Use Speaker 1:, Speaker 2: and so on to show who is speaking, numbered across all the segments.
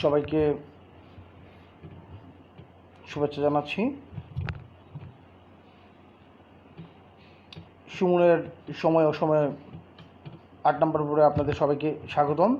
Speaker 1: সবাইকে শুভেচ্ছা জানাচ্ছি। সুমনের সময় অসময়ে 8 নম্বর পরে আপনাদের সবাইকে স্বাগতম।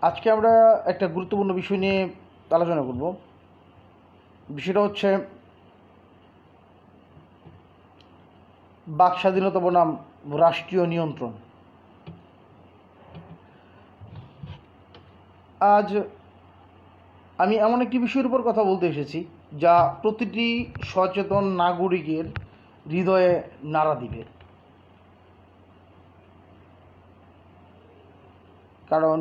Speaker 1: আজকে আমরা একটা গুরুত্বপূর্ণ বিষয় নিয়ে আলোচনা করব। বিষয়টা হচ্ছে বাক স্বাধীনতা বনাম রাষ্ট্রীয় নিয়ন্ত্রণ। আজ আমি এমন একটি বিষয়ের উপর কথা বলতে এসেছি যা প্রতিটি সচেতন নাগরিকের হৃদয়ে নাড়া দিবে। কারণ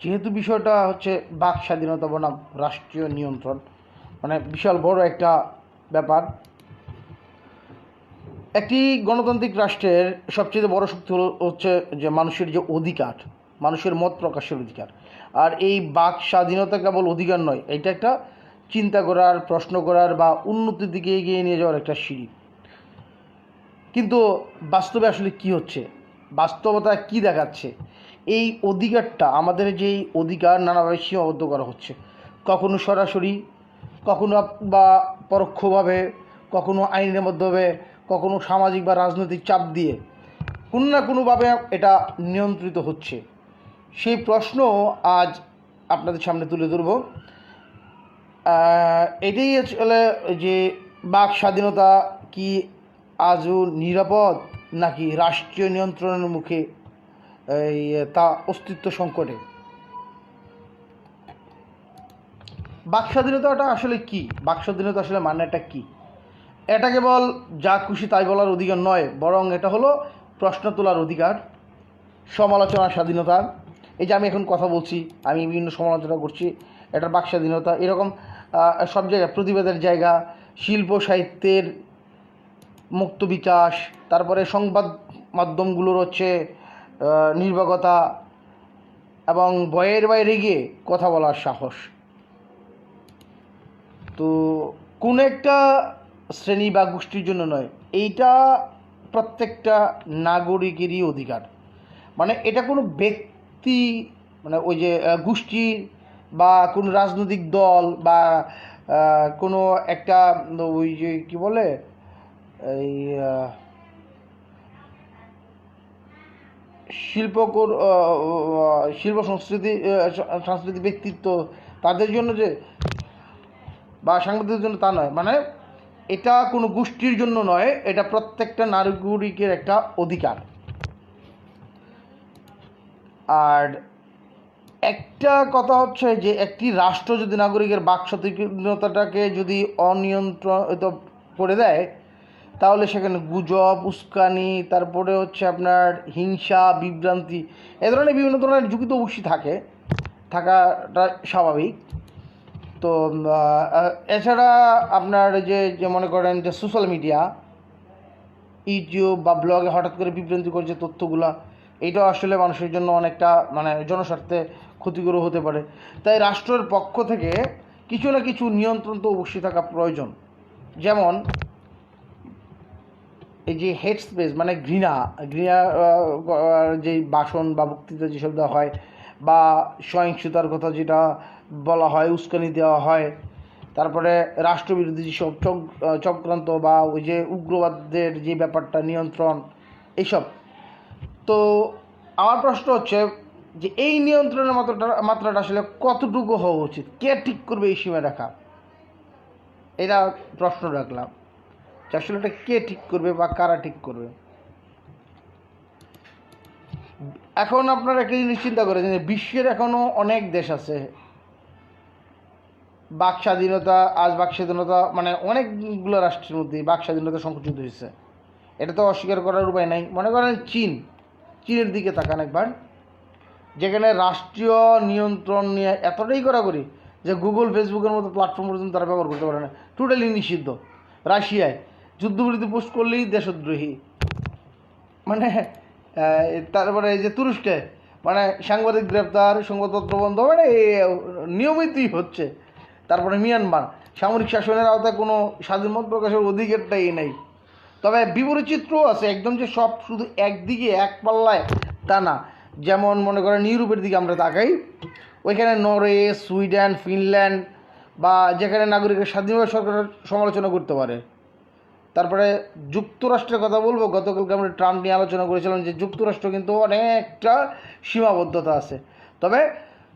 Speaker 1: যেহেতু বিষয়টা হচ্ছে বাক স্বাধীনতা বনাম রাষ্ট্রীয় নিয়ন্ত্রণ, মানে বিশাল বড় একটা ব্যাপার। একটি গণতান্ত্রিক রাষ্ট্রের সবচেয়ে বড় শক্তি হচ্ছে যে মানুষের যে অধিকার, মানুষের মত প্রকাশের অধিকার। আর এই বাক স্বাধীনতা কেবল অধিকার নয়, এটা একটা চিন্তা করার, প্রশ্ন করার বা উন্নতির দিকে এগিয়ে নিয়ে যাওয়ার একটা সিঁড়ি। কিন্তু বাস্তবে আসলে কি হচ্ছে, বাস্তবতা কি দেখাচ্ছে? এই অধিকারটা, আমাদের যেই অধিকার, নানাভাবে সীমাবদ্ধ করা হচ্ছে। কখনো সরাসরি, কখনো বা পরোক্ষভাবে, কখনো আইনের মাধ্যমে, কখনো সামাজিক বা রাজনৈতিক চাপ দিয়ে কোনো না কোনোভাবে এটা নিয়ন্ত্রিত হচ্ছে। সেই প্রশ্ন আজ আপনাদের সামনে তুলে ধরব। এটাই আসলে যে বাক স্বাধীনতা কি আজও নিরাপদ, নাকি রাষ্ট্রীয় নিয়ন্ত্রণের মুখে তা অস্তিত্ব সংকটে? বাক স্বাধীনতাটা আসলে কি? বাক স্বাধীনতা আসলে মানেটা কি? এটা কেবল যা খুশি তাই বলার অধিকার নয়, বরং এটা হলো প্রশ্ন তোলার অধিকার, সমালোচনার স্বাধীনতা। এই যে আমি এখন কথা বলছি, আমি বিভিন্ন সমালোচনা করছি, এটার বাক স্বাধীনতা। এরকম সব জায়গায় প্রতিবাদের জায়গা, শিল্প সাহিত্যের মুক্ত বিকাশ, তারপরে সংবাদ মাধ্যমগুলোর হচ্ছে নির্ভীকতা এবং ভয়ের বাইরে গিয়ে কথা বলার সাহস। তো কোন একটা শ্রেণী বা গোষ্ঠীর জন্য নয়, এইটা প্রত্যেকটা নাগরিকেরই অধিকার। মানে এটা কোনো ব্যক্তি, মানে ওই যে গোষ্ঠী বা কোনো রাজনৈতিক দল বা কোনো একটা ওই যে কী বলে, এই শিল্প সংস্কৃতি ব্যক্তিত্ব, তাদের জন্য যে বা সাংবাদিকদের জন্য তা নয়। মানে এটা কোনো গোষ্ঠীর জন্য নয়, এটা প্রত্যেকটা নাগরিকের একটা অধিকার। আর একটা কথা হচ্ছে যে একটি রাষ্ট্র যদি নাগরিকের বাক স্বাধীনতাটাকে যদি অনিয়ন্ত্রিত করে দেয়, তাহলে সেখানে গুজব, উস্কানি, তারপরে হচ্ছে আপনার হিংসা, বিভ্রান্তি, এ ধরনের বিভিন্ন ধরনের ঝুঁকি তো অবশ্যই থাকাটা স্বাভাবিক। তো এছাড়া আপনার যে মনে করেন যে সোশ্যাল মিডিয়া, ইউটিউব বা ব্লগে হঠাৎ করে বিভ্রান্তিকর যে তথ্যগুলো, এইটাও আসলে মানুষের জন্য অনেকটা মানে জনস্বার্থে ক্ষতিকর হতে পারে। তাই রাষ্ট্রের পক্ষ থেকে কিছু না কিছু নিয়ন্ত্রণ তো অবশ্যই থাকা প্রয়োজন। যেমন এই যে হেড স্পেস, মানে ঘৃণা যে ভাষণ বা বক্তৃতা যেসব দেওয়া হয়, বা সহিংসতার কথা যেটা বলা হয়, উস্কানি দেওয়া হয়, তারপরে রাষ্ট্রবিরোধী যেসব চক্রান্ত বা ওই যে উগ্রবাদের যে ব্যাপারটা, নিয়ন্ত্রণ, এইসব। তো আমার প্রশ্ন হচ্ছে যে এই নিয়ন্ত্রণের মাত্রাটা আসলে কতটুকু হওয়া উচিত? কে ঠিক করবে এই সীমারেখা? এটা প্রশ্ন রাখলাম যে আসলে এটা কে ঠিক করবে বা কারা ঠিক করবে। এখন আপনারা একটা জিনিস চিন্তা করেন যে বিশ্বের এখনও অনেক দেশ আছে বাক স্বাধীনতা, বাক স্বাধীনতা মানে অনেকগুলো রাষ্ট্রের মধ্যে বাক স্বাধীনতা সংকুচিত হয়েছে। এটা তো অস্বীকার করার উপায় নাই। মনে করেন চীনের দিকে তাকান একবার, যেখানে রাষ্ট্রীয় নিয়ন্ত্রণ নিয়ে এতটাই কড়াকড়ি যে গুগল, ফেসবুকের মতো প্ল্যাটফর্ম পর্যন্ত তারা ব্যবহার করতে পারে না, টোটালি নিষিদ্ধ। রাশিয়ায় যুদ্ধবিরতি পোস্ট করলেই দেশদ্রোহী। মানে তারপরে এই যে তুরস্কে মানে সাংবাদিক গ্রেপ্তার, সংবাদপত্র বন্ধ, মানে নিয়মিতই হচ্ছে। তারপরে মিয়ানমার, সামরিক শাসনের আওতায় কোনো স্বাধীন মত প্রকাশের অধিকারটাই নেই। তবে বিপরীত চিত্রও আছে, একদম যে সব শুধু একদিকে এক পাল্লায় তা না। যেমন মনে করেন ইউরোপের দিকে আমরা তাকাই, ওইখানে নরওয়ে, সুইডেন, ফিনল্যান্ড বা যেখানে নাগরিকের স্বাধীনভাবে সরকারের সমালোচনা করতে পারে। তারপরে যুক্তরাষ্ট্রের কথা বলবো, গতকালকে আমরা ট্রাম্প নিয়ে আলোচনা করেছিলাম যে যুক্তরাষ্ট্র কিন্তু অনেকটা সীমাবদ্ধতা আছে, তবে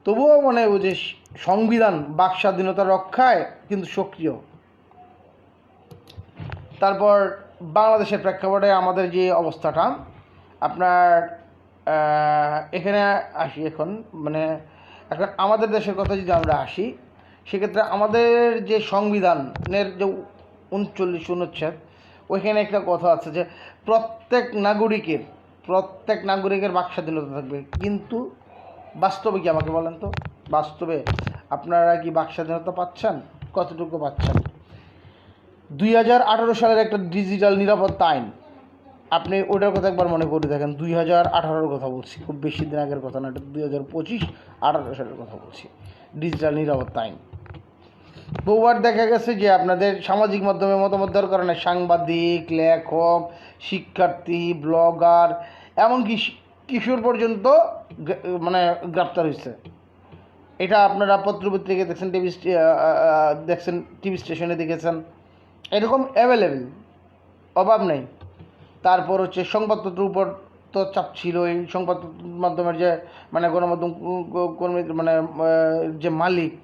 Speaker 1: তবুও মনে হয় যে সংবিধান বাক স্বাধীনতা রক্ষায় কিন্তু সক্রিয়। তারপর বাংলাদেশের প্রেক্ষাপটে আমাদের যে অবস্থাটা, আপনার এখানে আসি এখন, মানে এখন আমাদের দেশের কথা যদি আমরা আসি, সেক্ষেত্রে আমাদের যে সংবিধানের যে 39 অনুচ্ছেদ, ওইখানে একটা কথা আছে যে প্রত্যেক নাগরিকের বাক স্বাধীনতা থাকবে। কিন্তু বাস্তবে কি, আমাকে বলেন তো, বাস্তবে আপনারা কি বাক স্বাধীনতা পাচ্ছেন? কতটুকু পাচ্ছেন? 2018 সালের একটা ডিজিটাল নিরাপত্তা আইন, আপনি ওটার কথা একবার মনে করে দেখেন। 2018 কথা বলছি, খুব বেশি দিন আগের কথা না, এটা 2025-18 সালের কথা বলছি। ডিজিটাল নিরাপত্তা আইন বহুবার দেখা গেছে যে আপনাদের সামাজিক মাধ্যমে মতামত দেওয়ার কারণে সাংবাদিক, লেখক, শিক্ষার্থী, ব্লগার, এমনকি কিশোর পর্যন্ত মানে গ্রেপ্তার হয়েছে। এটা আপনারা পত্রপত্রিকায় দেখছেন, টিভি স্টেশনে দেখেছেন, এরকম অ্যাভেলেবেল, অভাব নেই। তারপর হচ্ছে সংবাদপত্রের উপর তো চাপ ছিল। এই সংবাদ মাধ্যমের যে মানে গণমাধ্যম কর্মী মানে যে মালিক,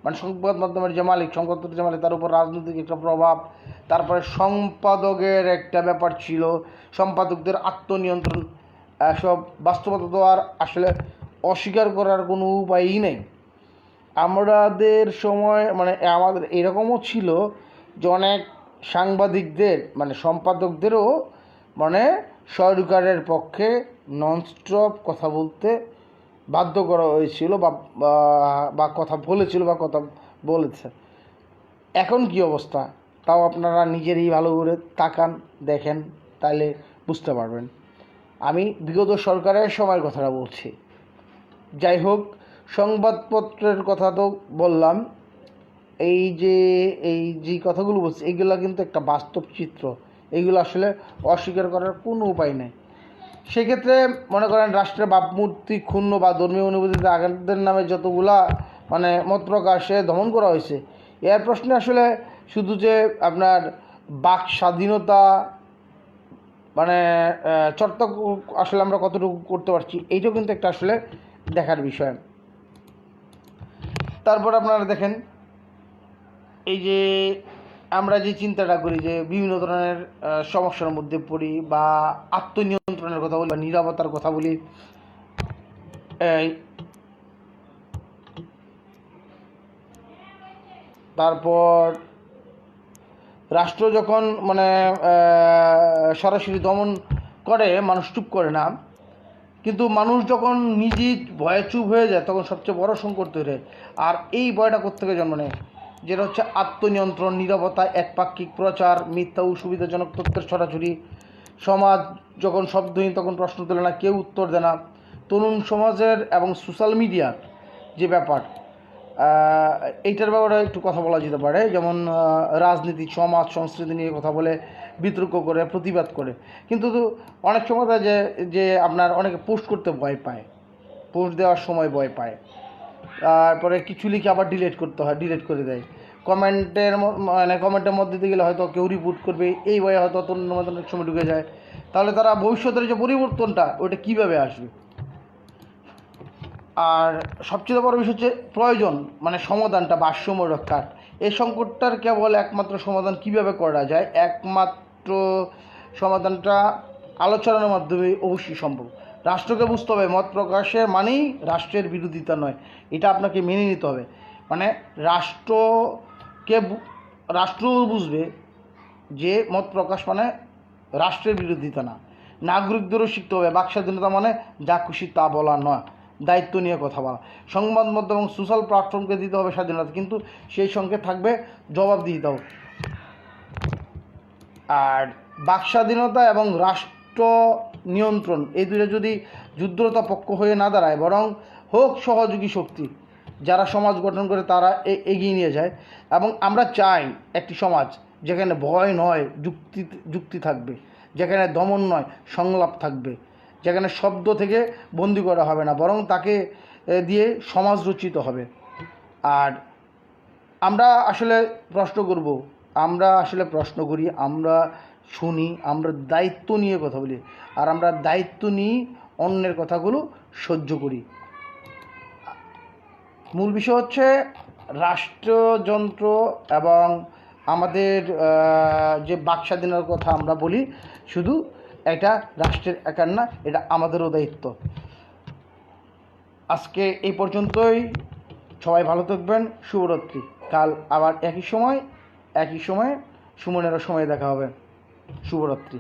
Speaker 1: মানে সংবাদ মাধ্যমের যে মালিক, সংবাদপত্রের যে মালিক, তার উপর রাজনৈতিক একটা প্রভাব। তারপরে সম্পাদকের একটা ব্যাপার ছিল, সম্পাদকদের আত্মনিয়ন্ত্রণ, সব বাস্তবতা তো আর আসলে অস্বীকার করার কোনো উপায়ই নেই। আমাদের সময় মানে আমাদের এরকমও ছিল যে অনেক সাংবাদিকদের মানে সম্পাদকদেরও মানে সরকারের পক্ষে ননস্টপ কথা বলতে বাধ্য করা হয়েছিল বা কথা বলেছিল বা কথা বলেছে। এখন কি অবস্থা তাও আপনারা নিজেরই ভালো করে তাকান, দেখেন, তাহলে বুঝতে পারবেন। আমি বিগত সরকারের সময়ের কথাটা বলছি। যাই হোক, সংবাদপত্রের কথা তো বললাম। এই যে কথাগুলো বলছি, এইগুলো কিন্তু একটা বাস্তব চিত্র, এইগুলো আসলে অস্বীকার করার কোনো উপায় নেই। সেক্ষেত্রে মনে করেন রাষ্ট্রের ভাবমূর্তি ক্ষুণ্ণ বা ধর্মীয় অনুভূতিতে আঘাতের নামে যতগুলা মানে মত প্রকাশে দমন করা হয়েছে, এর প্রশ্নে আসলে শুধু যে আপনার বাক স্বাধীনতা মানে চর্চা আসলে আমরা কতটুকু করতে পারছি, এইটাও কিন্তু একটা আসলে দেখার বিষয়। তারপর আপনারা দেখেন, এই যে আমরা যে চিন্তাটা করি যে বিভিন্ন ধরনের সমস্যার মধ্যে পড়ি বা আত্মনিয়ন্ত্রণের কথা বলি বা নীরবতার কথা বলি, তারপর রাষ্ট্র যখন মানে সরাসরি দমন করে, মানুষ চুপ করে না, কিন্তু মানুষ যখন নিজেই ভয়ে চুপ হয়ে যায়, তখন সবচেয়ে বড় সংকট তৈরি হয়। আর এই ভয়টা কোত্থেকে জন্ম নেয়? যেটা হচ্ছে আত্মনিয়ন্ত্রণ, নীরবতা, একপাক্ষিক প্রচার, মিথ্যা ও সুবিধাজনক তথ্যের ছড়াছড়ি। সমাজ যখন শব্দহীন, তখন প্রশ্ন তোলে না, কেউ উত্তর দেয় না। তরুণ সমাজের এবং সোশ্যাল মিডিয়ার যে ব্যাপার, এইটার ব্যাপারে একটু কথা বলা যেতে পারে। যেমন রাজনীতি, সমাজ, সংস্কৃতি নিয়ে কথা বলে, বিতর্ক করে, প্রতিবাদ করে। কিন্তু অনেক সময় যে যে আপনার অনেকে পোস্ট করতে ভয় পায়, পোস্ট দেওয়ার সময় ভয় পায়, তারপরে কিছু লিখে আবার ডিলিট করে দেয়। কমেন্টের মধ্যে দিয়ে গেলে হয়তো কেউ রিপোর্ট করবে, এই ভয়ে হয়তো অনেক সময় ঢুকে যায়। তাহলে তারা ভবিষ্যতের যে পরিবর্তনটা, ওইটা কীভাবে আসবে? আর সবচেয়ে বড় বিষয় হচ্ছে প্রয়োজন মানে সমাধানটা, ভারসাম্য রক্ষার। এই সংকটটার কেবল একমাত্র সমাধান কিভাবে করা যায়, একমাত্র সমাধানটা আলোচনার মাধ্যমে অবশ্যই সম্ভব। রাষ্ট্রকে বুঝতে হবে মত প্রকাশের মানেই রাষ্ট্রের বিরোধিতা নয়, এটা আপনাকে মেনে নিতে হবে। মানে রাষ্ট্রও বুঝবে যে মত প্রকাশ মানে রাষ্ট্রের বিরোধিতা না। নাগরিকদেরও শিখতে হবে বাক স্বাধীনতা মানে যা খুশি তা বলা নয়, দায়িত্ব নিয়ে কথা বলা। সংবাদ মাধ্যম এবং সোশ্যাল প্ল্যাটফর্মকে দিতে হবে স্বাধীনতা, কিন্তু সেই সঙ্গে থাকবে জবাবদিহিতাও। আর বাক স্বাধীনতা এবং রাষ্ট্র নিয়ন্ত্রণ, এই দুটো যদি যুদ্ধরত পক্ষ হয়ে না দাঁড়ায়, বরং হোক সহযোগী শক্তি, যারা সমাজ গঠন করে তারা এগিয়ে নিয়ে যায়। এবং আমরা চাই একটি সমাজ যেখানে ভয় নয় যুক্তি থাকবে, যেখানে দমন নয় সংলাপ থাকবে, যেখানে শব্দ থেকে বন্দি করা হবে না, বরং তাকে দিয়ে সমাজ রচিত হবে। আর আমরা আসলে প্রশ্ন করব, আমরা আসলে প্রশ্ন করি, আমরা শুনি, আমরা দায়িত্ব নিয়ে কথা বলি, আর আমরা দায়িত্ব নিয়ে অন্যের কথাগুলো সহ্য করি। মূল বিষয় হচ্ছে রাষ্ট্রযন্ত্র এবং আমাদের যে বাক স্বাধীনতার কথা আমরা বলি, শুধু এটা রাষ্ট্রের একার না, এটা আমাদেরও দায়িত্ব। আজকে এই পর্যন্তই। সবাই ভালো থাকবেন। শুভরাত্রি। কাল আবার একই সময় সুমনেরও সময় দেখা হবে। শুভরাত্রি।